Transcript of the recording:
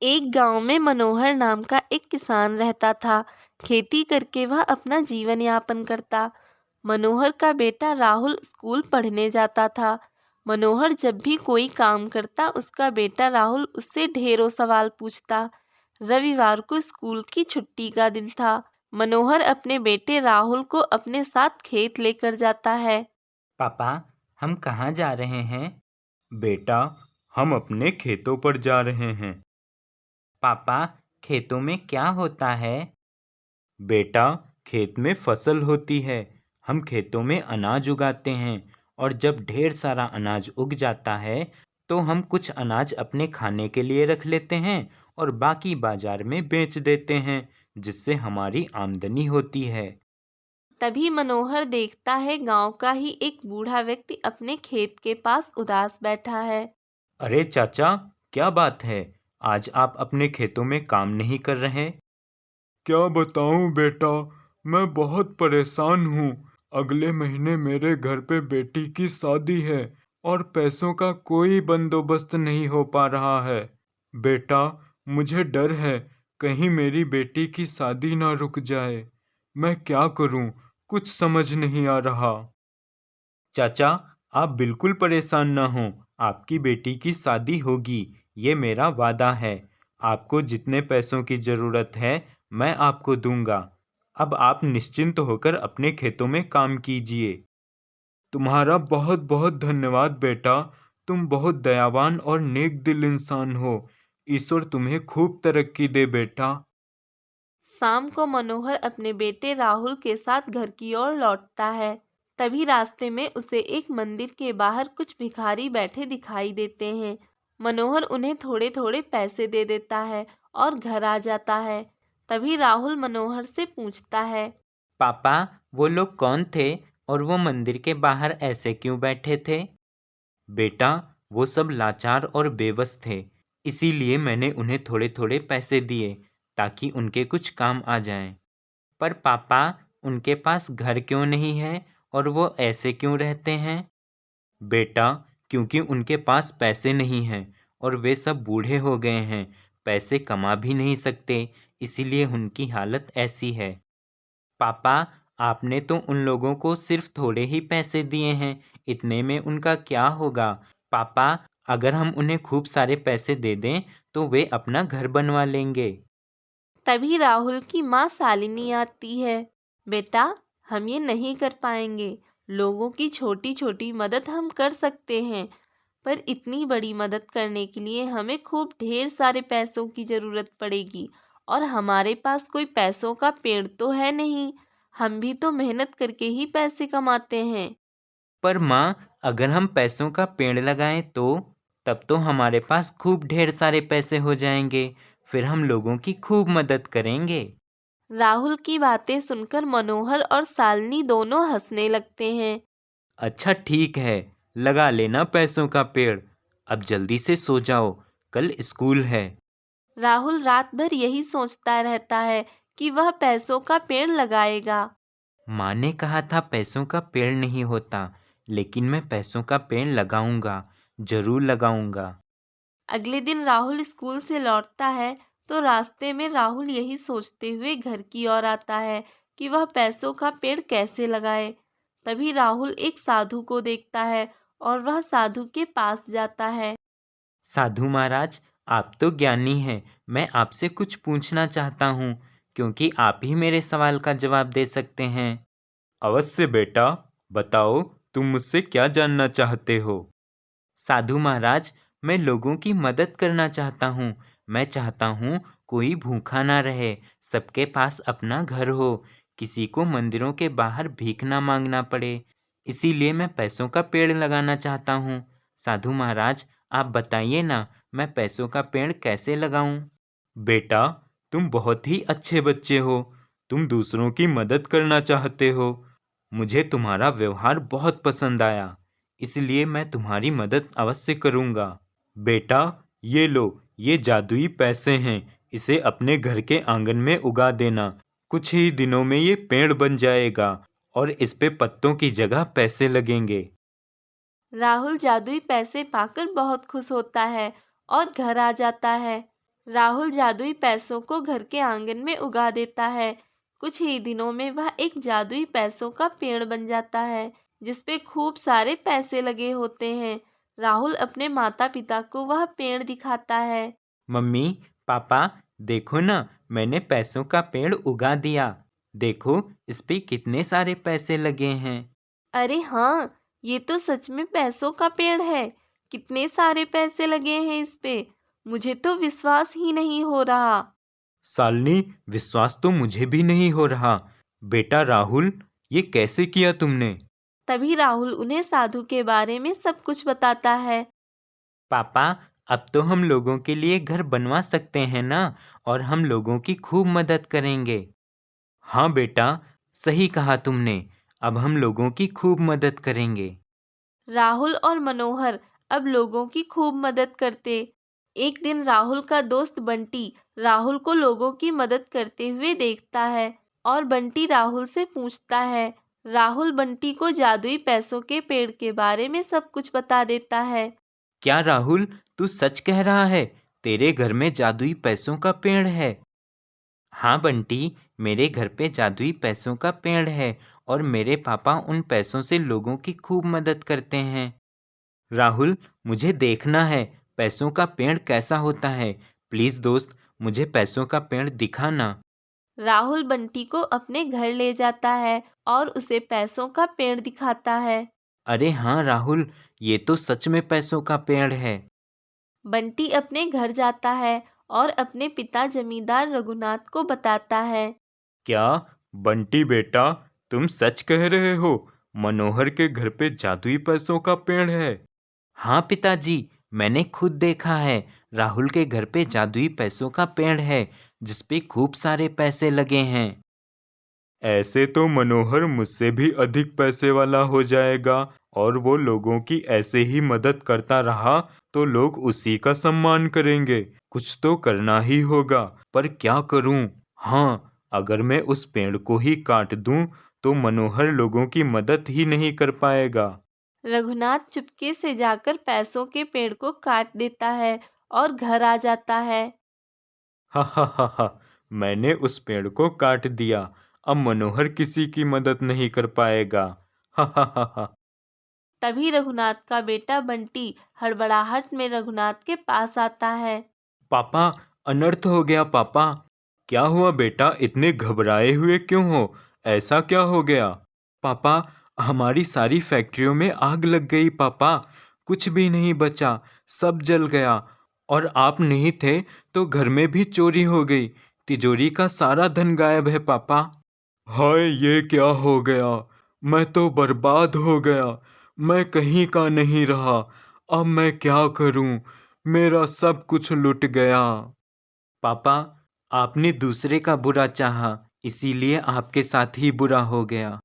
एक गांव में मनोहर नाम का एक किसान रहता था। खेती करके वह अपना जीवन यापन करता। मनोहर का बेटा राहुल स्कूल पढ़ने जाता था। मनोहर जब भी कोई काम करता, उसका बेटा राहुल उससे ढेरों सवाल पूछता। रविवार को स्कूल की छुट्टी का दिन था। मनोहर अपने बेटे राहुल को अपने साथ खेत लेकर जाता है। पापा, हम कहाँ जा रहे हैं? बेटा, हम अपने खेतों पर जा रहे हैं। पापा, खेतों में क्या होता है? बेटा, खेत में फसल होती है। हम खेतों में अनाज उगाते हैं और जब ढेर सारा अनाज उग जाता है तो हम कुछ अनाज अपने खाने के लिए रख लेते हैं और बाकी बाजार में बेच देते हैं, जिससे हमारी आमदनी होती है। तभी मनोहर देखता है गांव का ही एक बूढ़ा व्यक्ति अपने खेत के पास उदास बैठा है। अरे चाचा, क्या बात है? आज आप अपने खेतों में काम नहीं कर रहे? क्या बताऊं बेटा, मैं बहुत परेशान हूँ। अगले महीने मेरे घर पे बेटी की शादी है और पैसों का कोई बंदोबस्त नहीं हो पा रहा है। बेटा, मुझे डर है कहीं मेरी बेटी की शादी ना रुक जाए। मैं क्या करूं, कुछ समझ नहीं आ रहा। चाचा, आप बिल्कुल परेशान ना हों। आपकी बेटी की शादी होगी, ये मेरा वादा है। आपको जितने पैसों की ज़रूरत है मैं आपको दूंगा। अब आप निश्चिंत होकर अपने खेतों में काम कीजिए। तुम्हारा बहुत बहुत धन्यवाद बेटा। तुम बहुत दयावान और नेक दिल इंसान हो। ईश्वर तुम्हें खूब तरक्की दे बेटा। शाम को मनोहर अपने बेटे राहुल के साथ घर की ओर लौटता है। तभी रास्ते में उसे एक मंदिर के बाहर कुछ भिखारी बैठे दिखाई देते हैं। मनोहर उन्हें थोड़े थोड़े पैसे दे देता है और घर आ जाता है। तभी राहुल मनोहर से पूछता है। पापा, वो लोग कौन थे और वो मंदिर के बाहर ऐसे क्यों बैठे थे? बेटा, वो सब लाचार और बेबस थे, इसीलिए मैंने उन्हें थोड़े थोड़े पैसे दिए ताकि उनके कुछ काम आ जाएं। पर पापा, उनके पास घर क्यों नहीं है और वो ऐसे क्यों रहते हैं? बेटा, क्योंकि उनके पास पैसे नहीं हैं और वे सब बूढ़े हो गए हैं, पैसे कमा भी नहीं सकते, इसीलिए उनकी हालत ऐसी है। पापा, आपने तो उन लोगों को सिर्फ थोड़े ही पैसे दिए हैं, इतने में उनका क्या होगा? पापा, अगर हम उन्हें खूब सारे पैसे दे दें तो वे अपना घर बनवा लेंगे। तभी राहुल की माँ शालिनी आती है। बेटा, हम ये नहीं कर पाएंगे। लोगों की छोटी छोटी मदद हम कर सकते हैं, पर इतनी बड़ी मदद करने के लिए हमें खूब ढेर सारे पैसों की ज़रूरत पड़ेगी और हमारे पास कोई पैसों का पेड़ तो है नहीं। हम भी तो मेहनत करके ही पैसे कमाते हैं। पर माँ, अगर हम पैसों का पेड़ लगाएं तो तब तो हमारे पास खूब ढेर सारे पैसे हो जाएंगे, फिर हम लोगों की खूब मदद करेंगे। राहुल की बातें सुनकर मनोहर और शालिनी दोनों हंसने लगते हैं। अच्छा ठीक है, लगा लेना पैसों का पेड़। अब जल्दी से सो जाओ, कल स्कूल है। राहुल रात भर यही सोचता रहता है कि वह पैसों का पेड़ लगाएगा। माँ ने कहा था पैसों का पेड़ नहीं होता, लेकिन मैं पैसों का पेड़ लगाऊंगा, जरूर लगाऊंगा। अगले दिन राहुल स्कूल से लौटता है तो रास्ते में राहुल यही सोचते हुए घर की ओर आता है कि वह पैसों का पेड़ कैसे लगाए। तभी राहुल एक साधु को देखता है और वह साधु के पास जाता है। साधु महाराज, आप तो ज्ञानी हैं, मैं आपसे कुछ पूछना चाहता हूँ, क्योंकि आप ही मेरे सवाल का जवाब दे सकते हैं। अवश्य बेटा, बताओ तुम मुझसे क्या जानना चाहते हो। साधु महाराज, मैं लोगों की मदद करना चाहता हूँ। मैं चाहता हूँ कोई भूखा ना रहे, सबके पास अपना घर हो, किसी को मंदिरों के बाहर भीख ना मांगना पड़े। इसीलिए मैं पैसों का पेड़ लगाना चाहता हूँ। साधु महाराज, आप बताइए ना, मैं पैसों का पेड़ कैसे लगाऊं? बेटा, तुम बहुत ही अच्छे बच्चे हो। तुम दूसरों की मदद करना चाहते हो। मुझे तुम्हारा व्यवहार बहुत पसंद आया, इसलिए मैं तुम्हारी मदद अवश्य करूंगा। बेटा, ये लो, ये जादुई पैसे हैं, इसे अपने घर के आंगन में उगा देना। कुछ ही दिनों में ये पेड़ बन जाएगा और इस पे पत्तों की जगह पैसे लगेंगे। राहुल जादुई पैसे पाकर बहुत खुश होता है और घर आ जाता है। राहुल जादुई पैसों को घर के आंगन में उगा देता है। कुछ ही दिनों में वह एक जादुई पैसों का पेड़ बन जाता है जिसपे खूब सारे पैसे लगे होते हैं। राहुल अपने माता पिता को वह पेड़ दिखाता है। मम्मी, पापा, देखो ना, मैंने पैसों का पेड़ उगा दिया। देखो, इस पे कितने सारे पैसे लगे हैं। अरे हाँ, ये तो सच में पैसों का पेड़ है। कितने सारे पैसे लगे हैं इस पे, मुझे तो विश्वास ही नहीं हो रहा। शालिनी, विश्वास तो मुझे भी नहीं हो रहा। बेटा राहुल, ये कैसे किया तुमने? तभी राहुल उन्हें साधु के बारे में सब कुछ बताता है। पापा, अब तो हम लोगों के लिए घर बनवा सकते हैं ना, और हम लोगों की खूब मदद करेंगे। हाँ बेटा, सही कहा तुमने। अब हम लोगों की खूब मदद करेंगे। राहुल और मनोहर अब लोगों की खूब मदद करते। एक दिन राहुल का दोस्त बंटी राहुल को लोगों की मदद करते हुए देखता है और बंटी राहुल से पूछता है। राहुल बंटी को जादुई पैसों के पेड़ के बारे में सब कुछ बता देता है। क्या राहुल, तू सच कह रहा है? तेरे घर में जादुई पैसों का पेड़ है? हाँ बंटी, मेरे घर पे जादुई पैसों का पेड़ है और मेरे पापा उन पैसों से लोगों की खूब मदद करते हैं। राहुल, मुझे देखना है पैसों का पेड़ कैसा होता है। प्लीज दोस्त, मुझे पैसों का पेड़ दिखाना। राहुल बंटी को अपने घर ले जाता है और उसे पैसों का पेड़ दिखाता है। अरे हाँ राहुल, ये तो सच में पैसों का पेड़ है। बंटी अपने घर जाता है और अपने पिता जमींदार रघुनाथ को बताता है। क्या बंटी बेटा, तुम सच कह रहे हो? मनोहर के घर पे जादुई पैसों का पेड़ है? हाँ पिताजी, मैंने खुद देखा है। राहुल के घर पे जादुई पैसों का पेड़ है जिसपे खूब सारे पैसे लगे हैं। ऐसे तो मनोहर मुझसे भी अधिक पैसे वाला हो जाएगा, और वो लोगों की ऐसे ही मदद करता रहा तो लोग उसी का सम्मान करेंगे। कुछ तो करना ही होगा, पर क्या करूं? हाँ, अगर मैं उस पेड़ को ही काट दूं तो मनोहर लोगों की मदद ही नहीं कर पाएगा। रघुनाथ चुपके से जाकर पैसों के पेड़ को काट देता है और घर आ जाता है। हा हा हा हा, मैंने उस पेड़ को काट दिया। अब मनोहर किसी की मदद नहीं कर पाएगा। हा हा हा हा। तभी रघुनाथ का बेटा बंटी हड़बड़ाहट में रघुनाथ के पास आता है। पापा, अनर्थ हो गया पापा। क्या हुआ बेटा, इतने घबराए हुए क्यों हो? ऐसा क्या हो गया? पापा, हमारी सारी फैक्ट्रियों में आग लग गई पापा। कुछ भी नहीं बचा, सब जल गया। और आप नहीं थे तो घर में भी चोरी हो गई। तिजोरी का सारा धन गायब है पापा। हाय, ये क्या हो गया? मैं तो बर्बाद हो गया। मैं कहीं का नहीं रहा। अब मैं क्या करूं? मेरा सब कुछ लुट गया। पापा, आपने दूसरे का बुरा चाहा, इसीलिए आपके साथ ही बुरा हो गया।